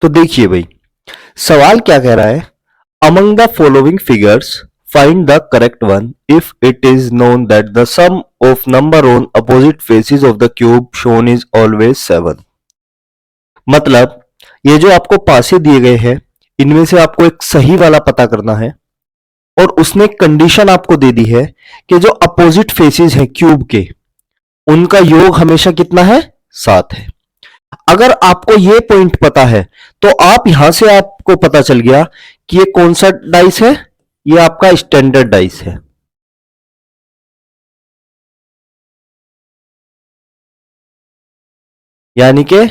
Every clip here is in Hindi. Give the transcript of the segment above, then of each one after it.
तो देखिए भाई, सवाल क्या कह रहा है, among the following figures find the correct one if it is known that the sum of number on opposite faces of the cube shown is always 7। मतलब ये जो आपको पासे दिए गए हैं, इनमें से आपको एक सही वाला पता करना है, और उसने कंडीशन आपको दे दी है कि जो अपोजिट फेसेस हैं क्यूब के, उनका योग हमेशा कितना है, 7 है। अगर आपको ये पॉइंट पता है तो आप यहां से आपको पता चल गया कि ये कौन सा डाइस है, ये आपका स्टैंडर्ड डाइस है। यानी कि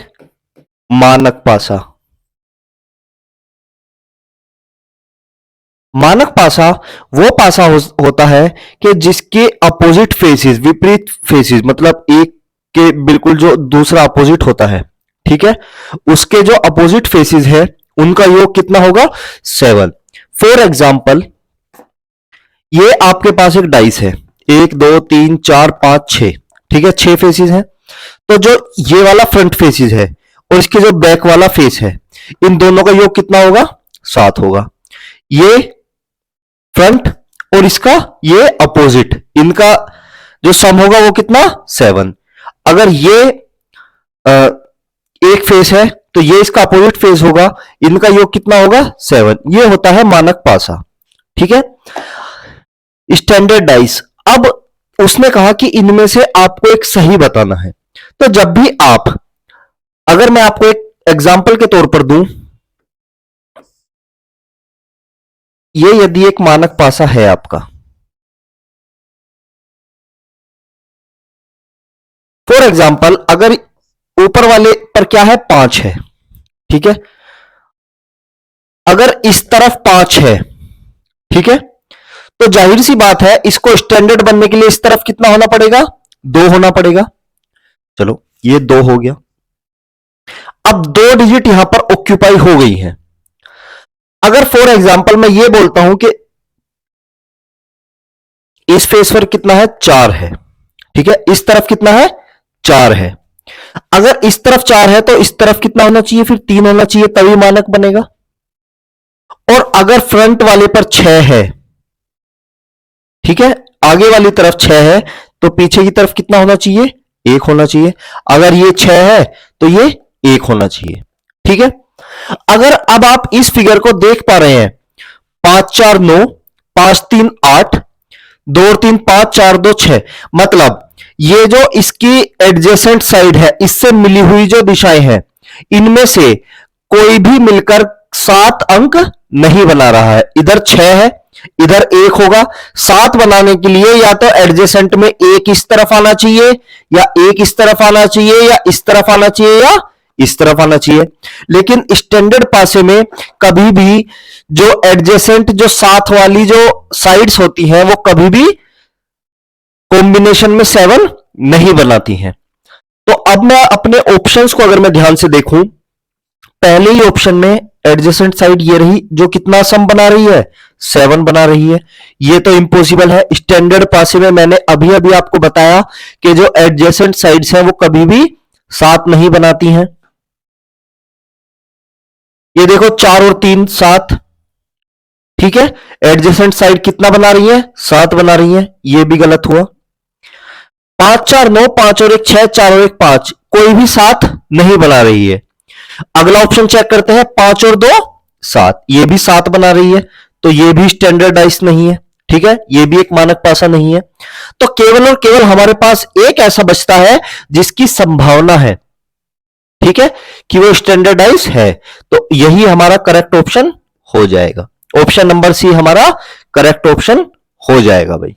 मानक पासा। मानक पासा वो पासा होता है कि जिसके अपोजिट फेसेस, विपरीत फेसेस, मतलब एक के बिल्कुल जो दूसरा अपोजिट होता है, ठीक है, उसके जो अपोजिट फेसेस है उनका योग कितना होगा, 7। फॉर एग्जाम्पल, ये आपके पास एक डाइस है, 1 2 3 4 5 6, ठीक है, 6 फेसेस हैं। तो जो ये वाला फ्रंट फेसेस है और इसके जो बैक वाला फेस है, इन दोनों का योग कितना होगा, 7 होगा। ये फ्रंट और इसका ये अपोजिट, इनका जो सम होगा वो कितना, 7। अगर ये एक फेस है तो ये इसका अपोजिट फेस होगा, इनका योग कितना होगा, 7। ये होता है मानक पासा, ठीक है, स्टैंडर्ड डाइस। अब उसने कहा कि इनमें से आपको एक सही बताना है। तो जब भी आप, अगर मैं आपको एक एग्जाम्पल के तौर पर दूं, ये यदि एक मानक पासा है आपका, फॉर एग्जाम्पल, अगर ऊपर वाले पर क्या है, 5 है, ठीक है, अगर इस तरफ 5 है, ठीक है, तो जाहिर सी बात है इसको स्टैंडर्ड बनने के लिए इस तरफ कितना होना पड़ेगा, 2 होना पड़ेगा। चलो ये 2 हो गया। अब 2 डिजिट यहां पर ऑक्यूपाई हो गई है। अगर फॉर एग्जाम्पल मैं ये बोलता हूं कि इस फेस पर कितना है, 4 है, ठीक है, इस तरफ कितना है, 4 है। अगर इस तरफ 4 है तो इस तरफ कितना होना चाहिए, फिर 3 होना चाहिए, तभी मानक बनेगा। और अगर फ्रंट वाले पर 6 है, ठीक है, आगे वाली तरफ 6 है, तो पीछे की तरफ कितना होना चाहिए, 1 होना चाहिए। अगर ये 6 है तो ये 1 होना चाहिए, ठीक है। अगर अब आप इस फिगर को देख पा रहे हैं, 5 4 9, 5 3 8, 2 और 3 5, 4 2 6, मतलब ये जो इसकी एडजेसेंट साइड है, इससे मिली हुई जो दिशाएं हैं, इनमें से कोई भी मिलकर 7 अंक नहीं बना रहा है। इधर 6 है, इधर 1 होगा। 7 बनाने के लिए या तो एडजेसेंट में 1 इस तरफ आना चाहिए, या 1 इस तरफ आना चाहिए, या इस तरफ आना चाहिए, या इस तरफ आना चाहिए। लेकिन स्टैंडर्ड पासे में कभी भी जो एडजेसेंट, जो साथ वाली जो साइड्स होती हैं, वो कभी भी कॉम्बिनेशन में 7 नहीं बनाती हैं। तो अब मैं अपने ऑप्शंस को अगर मैं ध्यान से देखूं, पहले ही ऑप्शन में एडजेसेंट साइड ये रही, जो कितना सम बना रही है, 7 बना रही है। ये तो इम्पॉसिबल है। स्टैंडर्ड पासे में मैंने अभी अभी आपको बताया कि जो एडजेसेंट साइड्स हैं वो कभी भी 7 नहीं बनाती हैं। ये देखो 4 और 3 7, ठीक है, एडजेसेंट साइड कितना बना रही है, 7 बना रही है, ये भी गलत हुआ। 5 4 9, 5 और 1 6, 4 और 1 5, कोई भी 7 नहीं बना रही है। अगला ऑप्शन चेक करते हैं, 5 और 2 7, ये भी 7 बना रही है, तो ये भी स्टैंडर्डाइज नहीं है, ठीक है, ये भी एक मानक पासा नहीं है। तो केवल और केवल हमारे पास एक ऐसा बचता है जिसकी संभावना है, ठीक है, कि वो स्टैंडर्डाइज है। तो यही हमारा करेक्ट ऑप्शन हो जाएगा। ऑप्शन नंबर सी हमारा करेक्ट ऑप्शन हो जाएगा भाई,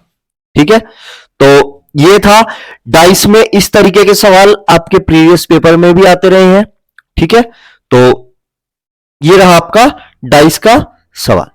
ठीक है। तो ये था डाइस में, इस तरीके के सवाल आपके प्रीवियस पेपर में भी आते रहे हैं, ठीक है। तो ये रहा आपका डाइस का सवाल।